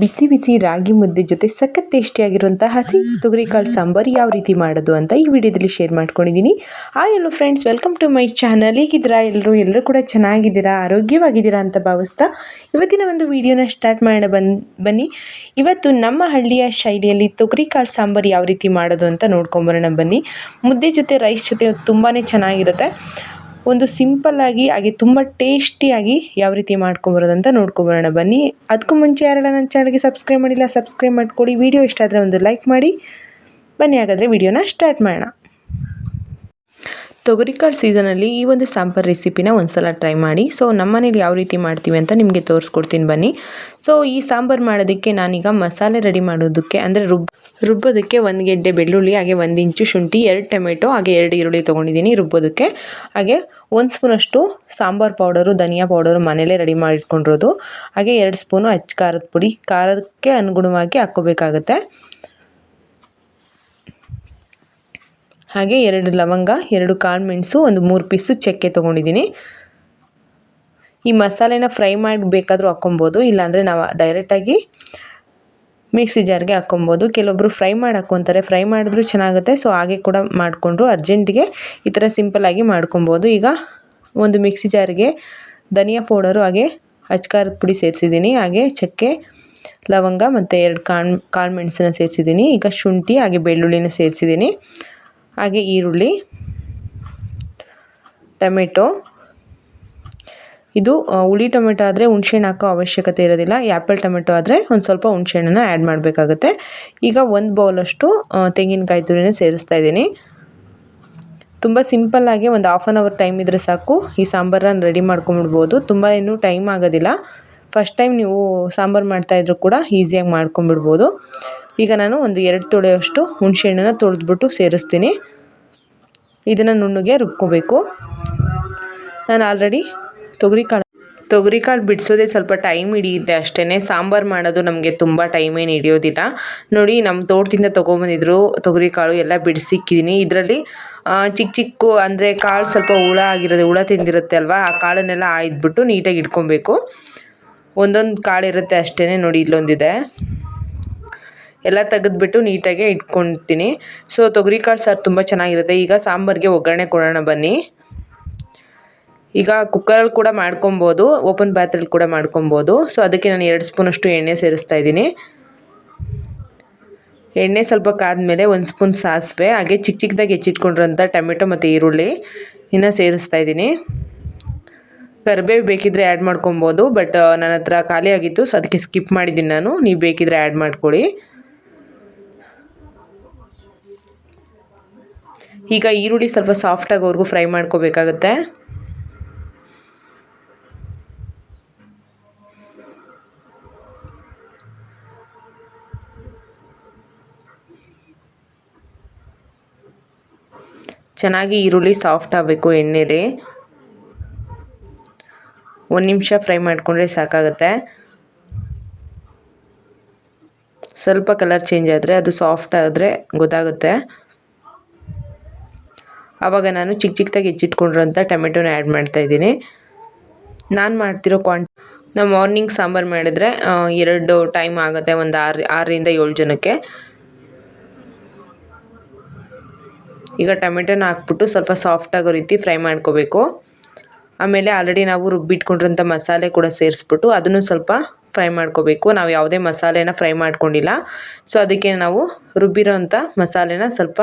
ಬಿಸಿ ಬಿಸಿ ರಾಗಿ ಮುದ್ದೆ ಜೊತೆ ಸಖತ್ ಟೇಸ್ಟಿಯಾಗಿರುವಂಥ ಹಸಿ ತೊಗರಿಕಾಳು ಸಾಂಬಾರು ಯಾವ ರೀತಿ ಮಾಡೋದು ಅಂತ ಈ ವಿಡಿಯೋದಲ್ಲಿ ಶೇರ್ ಮಾಡ್ಕೊಂಡಿದ್ದೀನಿ. Hello friends, welcome to my channel. ಹೇಗಿದ್ದೀರಾ ಎಲ್ಲರೂ ಕೂಡ ಚೆನ್ನಾಗಿದ್ದೀರಾ, ಆರೋಗ್ಯವಾಗಿದ್ದೀರಾ ಅಂತ ಭಾವಿಸ್ತಾ ಇವತ್ತಿನ ಒಂದು ವಿಡಿಯೋನ ಸ್ಟಾರ್ಟ್ ಮಾಡೋಣ. ಬನ್ನಿ. ಇವತ್ತು ನಮ್ಮ ಹಳ್ಳಿಯ ಶೈಲಿಯಲ್ಲಿ ತೊಗರಿಕಾಳು ಸಾಂಬಾರು ಯಾವ ರೀತಿ ಮಾಡೋದು ಅಂತ ನೋಡ್ಕೊಂಬರೋಣ ಬನ್ನಿ. ಮುದ್ದೆ ಜೊತೆ ರೈಸ್ ಜೊತೆ ತುಂಬಾ ಚೆನ್ನಾಗಿರುತ್ತೆ. ಒಂದು ಸಿಂಪಲ್ಲಾಗಿ ಹಾಗೆ ತುಂಬ ಟೇಸ್ಟಿಯಾಗಿ ಯಾವ ರೀತಿ ಮಾಡ್ಕೊಂಬರೋದು ಅಂತ ನೋಡ್ಕೊಂಬರೋಣ ಬನ್ನಿ. ಅದಕ್ಕೂ ಮುಂಚೆ ಯಾರೆಲ್ಲ ನನ್ನ ಚಾನಲ್ಗೆ ಸಬ್ಸ್ಕ್ರೈಬ್ ಮಾಡಿಲ್ಲ ಸಬ್ಸ್ಕ್ರೈಬ್ ಮಾಡ್ಕೊಳ್ಳಿ. ವಿಡಿಯೋ ಇಷ್ಟ ಆದರೆ ಒಂದು ಲೈಕ್ ಮಾಡಿ. ಬನ್ನಿ ಹಾಗಾದರೆ ವಿಡಿಯೋನ ಸ್ಟಾರ್ಟ್ ಮಾಡೋಣ. ತೊಗರಿಕಾಳು ಸೀಸನಲ್ಲಿ ಈ ಒಂದು ಸಾಂಬಾರು ರೆಸಿಪಿನ ಒಂದ್ಸಲ ಟ್ರೈ ಮಾಡಿ. ಸೊ ನಮ್ಮ ಮನೇಲಿ ಯಾವ ರೀತಿ ಮಾಡ್ತೀವಿ ಅಂತ ನಿಮಗೆ ತೋರಿಸ್ಕೊಡ್ತೀನಿ ಬನ್ನಿ. ಸೊ ಈ ಸಾಂಬಾರು ಮಾಡೋದಕ್ಕೆ ನಾನೀಗ ಮಸಾಲೆ ರೆಡಿ ಮಾಡೋದಕ್ಕೆ ಅಂದರೆ ರುಬ್ಬೋದಕ್ಕೆ 1 ಗೆಡ್ಡೆ ಬೆಳ್ಳುಳ್ಳಿ, ಹಾಗೆ 1 ಇಂಚು ಶುಂಠಿ, 2 ಟೊಮೆಟೊ, ಹಾಗೆ 2 ಈರುಳ್ಳಿ ತೊಗೊಂಡಿದ್ದೀನಿ ರುಬ್ಬೋದಕ್ಕೆ. ಹಾಗೆ 1 ಸ್ಪೂನಷ್ಟು ಸಾಂಬಾರು ಪೌಡರು, ಧನಿಯಾ ಪೌಡರು ಮನೇಲೇ ರೆಡಿ ಮಾಡಿಟ್ಕೊಂಡಿರೋದು. ಹಾಗೆ 2 ಸ್ಪೂನು ಅಚ್ಚ ಖಾರದ ಪುಡಿ, ಖಾರಕ್ಕೆ ಅನುಗುಣವಾಗಿ ಹಾಕ್ಕೋಬೇಕಾಗುತ್ತೆ. ಹಾಗೆ 2 ಲವಂಗ, 2 ಕಾಳು ಮೆಣಸು, ಒಂದು 3 ಪೀಸು ಚಕ್ಕೆ ತೊಗೊಂಡಿದ್ದೀನಿ. ಈ ಮಸಾಲೆನ ಫ್ರೈ ಮಾಡಬೇಕಾದ್ರೂ ಹಾಕ್ಕೊಬೋದು, ಇಲ್ಲಾಂದರೆ ನಾವು ಡೈರೆಕ್ಟಾಗಿ ಮಿಕ್ಸಿ ಜಾರ್ಗೆ ಹಾಕ್ಕೊಬೋದು. ಕೆಲವೊಬ್ಬರು ಫ್ರೈ ಮಾಡಿ ಹಾಕ್ಕೊತಾರೆ, ಫ್ರೈ ಮಾಡಿದ್ರೂ ಚೆನ್ನಾಗುತ್ತೆ. ಸೊ ಹಾಗೆ ಕೂಡ ಮಾಡಿಕೊಂಡ್ರು ಅರ್ಜೆಂಟಿಗೆ ಈ ಥರ ಸಿಂಪಲ್ಲಾಗಿ ಮಾಡ್ಕೊಬೋದು. ಈಗ ಒಂದು ಮಿಕ್ಸಿ ಜಾರ್ಗೆ ಧನಿಯಾ ಪೌಡರು ಹಾಗೆ ಅಚ್ಚ ಖಾರದ ಪುಡಿ ಸೇರಿಸಿದ್ದೀನಿ. ಹಾಗೆ ಚಕ್ಕೆ, ಲವಂಗ ಮತ್ತು 2 ಕಾಳು ಮೆಣಸನ್ನ ಸೇರಿಸಿದ್ದೀನಿ. ಈಗ ಶುಂಠಿ ಹಾಗೆ ಬೆಳ್ಳುಳ್ಳಿನ ಸೇರಿಸಿದ್ದೀನಿ. ಹಾಗೆ ಈರುಳ್ಳಿ, ಟೊಮೆಟೊ. ಇದು ಹುಳಿ ಟೊಮೆಟೊ ಆದರೆ ಹುಣಸೆಹಣ್ಣು ಹಾಕೋ ಅವಶ್ಯಕತೆ ಇರೋದಿಲ್ಲ. ಆ್ಯಪಲ್ ಟೊಮೆಟೊ ಆದರೆ ಒಂದು ಸ್ವಲ್ಪ ಹುಣಸೆಹಣ್ಣನ್ನು ಆ್ಯಡ್ ಮಾಡಬೇಕಾಗುತ್ತೆ. ಈಗ 1 ಬೌಲಷ್ಟು ತೆಂಗಿನಕಾಯಿ ತುರಿನ ಸೇರಿಸ್ತಾ ಇದ್ದೀನಿ. ತುಂಬ ಸಿಂಪಲ್ಲಾಗಿ ಒಂದು ಹಾಫ್ ಆನ್ ಅವರ್ ಟೈಮ್ ಇದ್ದರೆ ಸಾಕು ಈ ಸಾಂಬಾರನ್ನ ರೆಡಿ ಮಾಡ್ಕೊಂಬಿಡ್ಬೋದು. ತುಂಬ ಏನೂ ಟೈಮ್ ಆಗೋದಿಲ್ಲ. ಫಸ್ಟ್ ಟೈಮ್ ನೀವು ಸಾಂಬಾರು ಮಾಡ್ತಾಯಿದ್ರು ಕೂಡ ಈಸಿಯಾಗಿ ಮಾಡ್ಕೊಂಬಿಡ್ಬೋದು. ಈಗ ನಾನು ಒಂದು 2 ತೊಳೆಯಷ್ಟು ಹುಣಸೆಹಣ್ಣನ್ನು ತೊಳೆದ್ಬಿಟ್ಟು ಸೇರಿಸ್ತೀನಿ. ಇದನ್ನು ನುಣ್ಣಗೆ ರುಬ್ಕೋಬೇಕು. ನಾನು ಆಲ್ರೆಡಿ ತೊಗರಿಕಾಳು ಬಿಡಿಸೋದೇ ಸ್ವಲ್ಪ ಟೈಮ್ ಹಿಡಿಯುತ್ತೆ ಅಷ್ಟೇ. ಸಾಂಬಾರು ಮಾಡೋದು ನಮಗೆ ತುಂಬ ಟೈಮ್ ಏನು ಹಿಡಿಯೋದಿಲ್ಲ. ನೋಡಿ, ನಮ್ಮ ತೋಟದಿಂದ ತೊಗೊಂಬಂದಿದ್ರು ತೊಗರಿಕಾಳು ಎಲ್ಲ ಬಿಡಿಸಿಕ್ಕಿದ್ದೀನಿ. ಇದರಲ್ಲಿ ಚಿಕ್ಕ ಅಂದರೆ ಕಾಳು ಸ್ವಲ್ಪ ಹುಳ ತಿಂದಿರುತ್ತೆ ಅಲ್ವಾ, ಆ ಕಾಳನ್ನೆಲ್ಲ ಆಯ್ದುಬಿಟ್ಟು ನೀಟಾಗಿ ಇಟ್ಕೊಬೇಕು. ಒಂದೊಂದು ಕಾಳು ಇರುತ್ತೆ ಅಷ್ಟೇ. ನೋಡಿ, ಇಲ್ಲೊಂದಿದೆ. ಎಲ್ಲ ತೆಗೆದ್ಬಿಟ್ಟು ನೀಟಾಗೆ ಇಟ್ಕೊಳ್ತೀನಿ. ಸೊ ತೊಗರಿಕಾಳು ಸಾರು ತುಂಬ ಚೆನ್ನಾಗಿರುತ್ತೆ. ಈಗ ಸಾಂಬಾರಿಗೆ ಒಗ್ಗರಣೆ ಕೊಡೋಣ ಬನ್ನಿ. ಈಗ ಕುಕ್ಕರಲ್ಲಿ ಕೂಡ ಮಾಡ್ಕೊಬೋದು, ಓಪನ್ ಪಾತ್ರೆಯಲ್ಲಿ ಕೂಡ ಮಾಡ್ಕೊಬೋದು. ಸೊ ಅದಕ್ಕೆ ನಾನು 2 ಸ್ಪೂನಷ್ಟು ಎಣ್ಣೆ ಸೇರಿಸ್ತಾ ಇದ್ದೀನಿ. ಎಣ್ಣೆ ಸ್ವಲ್ಪ ಕಾದ್ಮೇಲೆ 1 ಸ್ಪೂನ್ ಸಾಸಿವೆ, ಹಾಗೆ ಚಿಕ್ಕದಾಗಿ ಹೆಚ್ಚಿಟ್ಕೊಂಡಿರೋಂಥ ಟೊಮೆಟೊ ಮತ್ತು ಈರುಳ್ಳಿ ಇನ್ನು ಸೇರಿಸ್ತಾ ಇದ್ದೀನಿ. ಕರಿಬೇವು ಬೇಕಿದ್ದರೆ ಆ್ಯಡ್ ಮಾಡ್ಕೊಬೋದು, ಬಟ್ ನನ್ನ ಹತ್ರ ಖಾಲಿ ಆಗಿತ್ತು, ಸೊ ಅದಕ್ಕೆ ಸ್ಕಿಪ್ ಮಾಡಿದ್ದೀನಿ ನಾನು. ನೀವು ಬೇಕಿದ್ದರೆ ಆ್ಯಡ್ ಮಾಡ್ಕೊಳ್ಳಿ. ಈಗ ಈರುಳ್ಳಿ ಸ್ವಲ್ಪ ಸಾಫ್ಟ್ ಆಗೋವರೆಗೂ ಫ್ರೈ ಮಾಡ್ಕೋಬೇಕಾಗತ್ತೆ. ಚೆನ್ನಾಗಿ ಈರುಳ್ಳಿ ಸಾಫ್ಟ್ ಆಗಬೇಕು ಎಣ್ಣೆಲಿ. 1 ನಿಮಿಷ ಫ್ರೈ ಮಾಡಿಕೊಂಡ್ರೆ ಸಾಕಾಗುತ್ತೆ. ಸ್ವಲ್ಪ ಕಲರ್ ಚೇಂಜ್ ಆದರೆ, ಅದು ಸಾಫ್ಟ್ ಆದರೆ ಗೊತ್ತಾಗುತ್ತೆ. ಆವಾಗ ನಾನು ಚಿಕ್ಕದಾಗಿ ಹೆಚ್ಚಿಟ್ಕೊಂಡಿರೋಂಥ ಟೊಮೆಟೊನ ಆ್ಯಡ್ ಮಾಡ್ತಾಯಿದ್ದೀನಿ. ನಾನು ಮಾಡ್ತಿರೋ ನಾವು ಮಾರ್ನಿಂಗ್ ಸಾಂಬಾರು ಮಾಡಿದ್ರೆ 2 ಟೈಮ್ ಆಗುತ್ತೆ, ಒಂದು 6ರಿಂದ 7 ಜನಕ್ಕೆ. ಈಗ ಟೊಮೆಟೊನ ಹಾಕ್ಬಿಟ್ಟು ಸ್ವಲ್ಪ ಸಾಫ್ಟ್ ಆಗೋ ರೀತಿ ಫ್ರೈ ಮಾಡ್ಕೋಬೇಕು. ಆಮೇಲೆ ಆಲ್ರೆಡಿ ನಾವು ರುಬ್ಬಿಟ್ಕೊಂಡಿರೋಂಥ ಮಸಾಲೆ ಕೂಡ ಸೇರಿಸ್ಬಿಟ್ಟು ಅದನ್ನು ಸ್ವಲ್ಪ ಫ್ರೈ ಮಾಡ್ಕೋಬೇಕು. ನಾವು ಯಾವುದೇ ಮಸಾಲೆನ ಫ್ರೈ ಮಾಡ್ಕೊಂಡಿಲ್ಲ. ಸೊ ಅದಕ್ಕೆ ನಾವು ರುಬ್ಬಿರೋಂಥ ಮಸಾಲೆನ ಸ್ವಲ್ಪ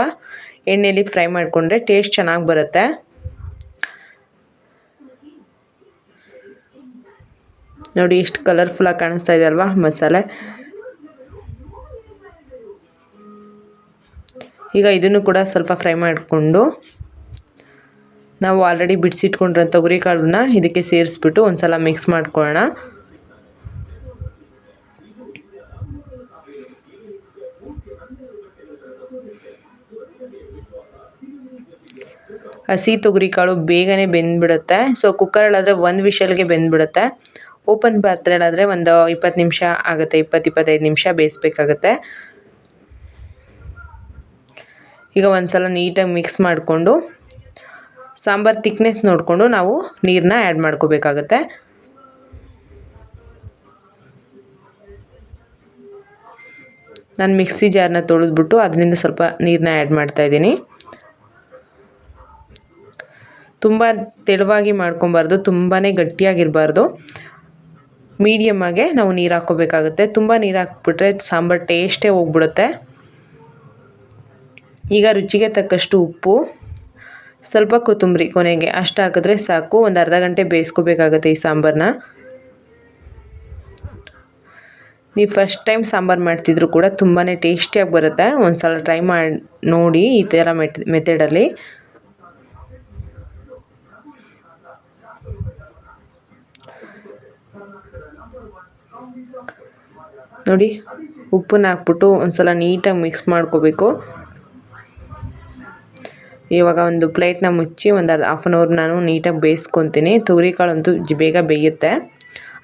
ಎಣ್ಣೆಯಲ್ಲಿ ಫ್ರೈ ಮಾಡಿಕೊಂಡ್ರೆ ಟೇಸ್ಟ್ ಚೆನ್ನಾಗಿ ಬರುತ್ತೆ. ನೋಡಿ, ಎಷ್ಟು ಕಲರ್ಫುಲ್ಲಾಗಿ ಕಾಣಿಸ್ತಾ ಇದೆ ಅಲ್ವಾ ಮಸಾಲೆ. ಈಗ ಇದನ್ನು ಕೂಡ ಸ್ವಲ್ಪ ಫ್ರೈ ಮಾಡಿಕೊಂಡು ನಾವು ಆಲ್ರೆಡಿ ಬಿಡಿಸಿಟ್ಕೊಂಡಿರೋ ತೊಗರಿಕಾಳನ್ನ ಇದಕ್ಕೆ ಸೇರಿಸ್ಬಿಟ್ಟು ಒಂದು ಸಲ ಮಿಕ್ಸ್ ಮಾಡ್ಕೊಳ್ಳೋಣ. ಹಸಿ ತೊಗರಿಕಾಳು ಬೇಗನೆ ಬೆಂದ್ಬಿಡುತ್ತೆ. ಸೊ ಕುಕ್ಕರಲ್ಲಾದರೆ 1 ವಿಷಲ್ಗೆ ಬೆಂದ್ಬಿಡುತ್ತೆ. ಓಪನ್ ಪಾತ್ರೆಯಲ್ಲಾದರೆ ಒಂದು 20 ನಿಮಿಷ ಆಗುತ್ತೆ, 20-25 ನಿಮಿಷ ಬೇಯಿಸ್ಬೇಕಾಗತ್ತೆ. ಈಗ ಒಂದು ಸಲ ನೀಟಾಗಿ ಮಿಕ್ಸ್ ಮಾಡಿಕೊಂಡು ಸಾಂಬಾರು ತಿಕ್ನೆಸ್ ನೋಡಿಕೊಂಡು ನಾವು ನೀರನ್ನ ಆ್ಯಡ್ ಮಾಡ್ಕೋಬೇಕಾಗತ್ತೆ. ನಾನು ಮಿಕ್ಸಿ ಜಾರನ್ನ ತೊಳೆದ್ಬಿಟ್ಟು ಅದರಿಂದ ಸ್ವಲ್ಪ ನೀರನ್ನ ಆ್ಯಡ್ ಮಾಡ್ತಾಯಿದ್ದೀನಿ. ತುಂಬ ತೆಳುವಾಗಿ ಮಾಡ್ಕೊಬಾರ್ದು, ತುಂಬಾ ಗಟ್ಟಿಯಾಗಿರಬಾರ್ದು, ಮೀಡಿಯಮ್ಮಾಗೆ ನಾವು ನೀರು ಹಾಕ್ಕೋಬೇಕಾಗುತ್ತೆ. ತುಂಬ ನೀರು ಹಾಕ್ಬಿಟ್ರೆ ಸಾಂಬಾರು ಟೇಸ್ಟೇ ಹೋಗ್ಬಿಡುತ್ತೆ. ಈಗ ರುಚಿಗೆ ತಕ್ಕಷ್ಟು ಉಪ್ಪು, ಸ್ವಲ್ಪ ಕೊತ್ತಂಬರಿ ಕೊನೆಗೆ ಅಷ್ಟು ಹಾಕಿದ್ರೆ ಸಾಕು. ಒಂದು ಅರ್ಧ ಗಂಟೆ ಬೇಯಿಸ್ಕೋಬೇಕಾಗುತ್ತೆ ಈ ಸಾಂಬಾರನ್ನ. ನೀವು ಫಸ್ಟ್ ಟೈಮ್ ಸಾಂಬಾರು ಮಾಡ್ತಿದ್ರು ಕೂಡ ತುಂಬಾ ಟೇಸ್ಟಿಯಾಗಿ ಬರುತ್ತೆ. ಒಂದು ಸಲ ಟ್ರೈ ಮಾಡಿ ನೋಡಿ ಈ ಥರ ಮೆಥಡಲ್ಲಿ. ನೋಡಿ ಉಪ್ಪನ್ನ ಹಾಕ್ಬಿಟ್ಟು ಒಂದು ಸಲ ನೀಟಾಗಿ ಮಿಕ್ಸ್ ಮಾಡ್ಕೋಬೇಕು. ಇವಾಗ ಒಂದು ಪ್ಲೇಟ್ನ ಮುಚ್ಚಿ ಒಂದು ಹಾಫ್ ಆನ್ ಅವರ್ ನಾನು ನೀಟಾಗಿ ಬೇಯಿಸ್ಕೊತೀನಿ. ತೊಗರಿಕಾಳು ಅಂತೂ ಬೇಗ ಬೇಯುತ್ತೆ.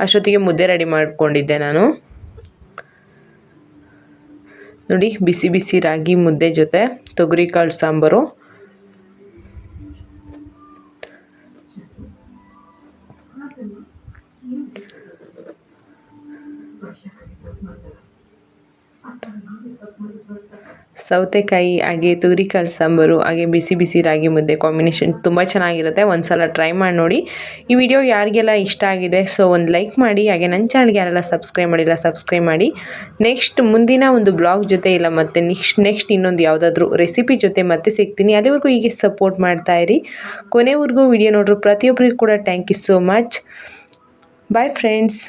ಅಷ್ಟೊತ್ತಿಗೆ ಮುದ್ದೆ ರೆಡಿ ಮಾಡ್ಕೊಂಡಿದ್ದೆ ನಾನು. ನೋಡಿ ಬಿಸಿ ಬಿಸಿ ರಾಗಿ ಮುದ್ದೆ ಜೊತೆ ತೊಗರಿಕಾಳು ಸಾಂಬಾರು. ಸೌತೆಕಾಯಿ ಹಾಗೆ ತೊಗರಿಕಾಳು ಸಾಂಬಾರು ಹಾಗೆ ಬಿಸಿ ಬಿಸಿ ರಾಗಿ ಮುದ್ದೆ ಕಾಂಬಿನೇಷನ್ ತುಂಬ ಚೆನ್ನಾಗಿರುತ್ತೆ. ಒಂದು ಸಲ ಟ್ರೈ ಮಾಡಿ ನೋಡಿ. ಈ ವಿಡಿಯೋ ಯಾರಿಗೆಲ್ಲ ಇಷ್ಟ ಆಗಿದೆ ಸೊ ಒಂದು ಲೈಕ್ ಮಾಡಿ, ಹಾಗೆ ನನ್ನ ಚಾನಲ್ಗೆ ಯಾರೆಲ್ಲ ಸಬ್ಸ್ಕ್ರೈಬ್ ಮಾಡಿಲ್ಲ ಸಬ್ಸ್ಕ್ರೈಬ್ ಮಾಡಿ. ನೆಕ್ಸ್ಟ್ ಮುಂದಿನ ಒಂದು ಬ್ಲಾಗ್ ಜೊತೆ ಇಲ್ಲ ಮತ್ತು ನೆಕ್ಸ್ಟ್ ಇನ್ನೊಂದು ಯಾವುದಾದ್ರೂ ರೆಸಿಪಿ ಜೊತೆ ಮತ್ತೆ ಸಿಗ್ತೀನಿ. ಅಲ್ಲಿವರೆಗೂ ಹೀಗೆ ಸಪೋರ್ಟ್ ಮಾಡ್ತಾಯಿರಿ. ಕೊನೆವರೆಗೂ ವಿಡಿಯೋ ನೋಡ್ರು ಪ್ರತಿಯೊಬ್ಬರಿಗೂ ಕೂಡ thank you so much. Bye friends.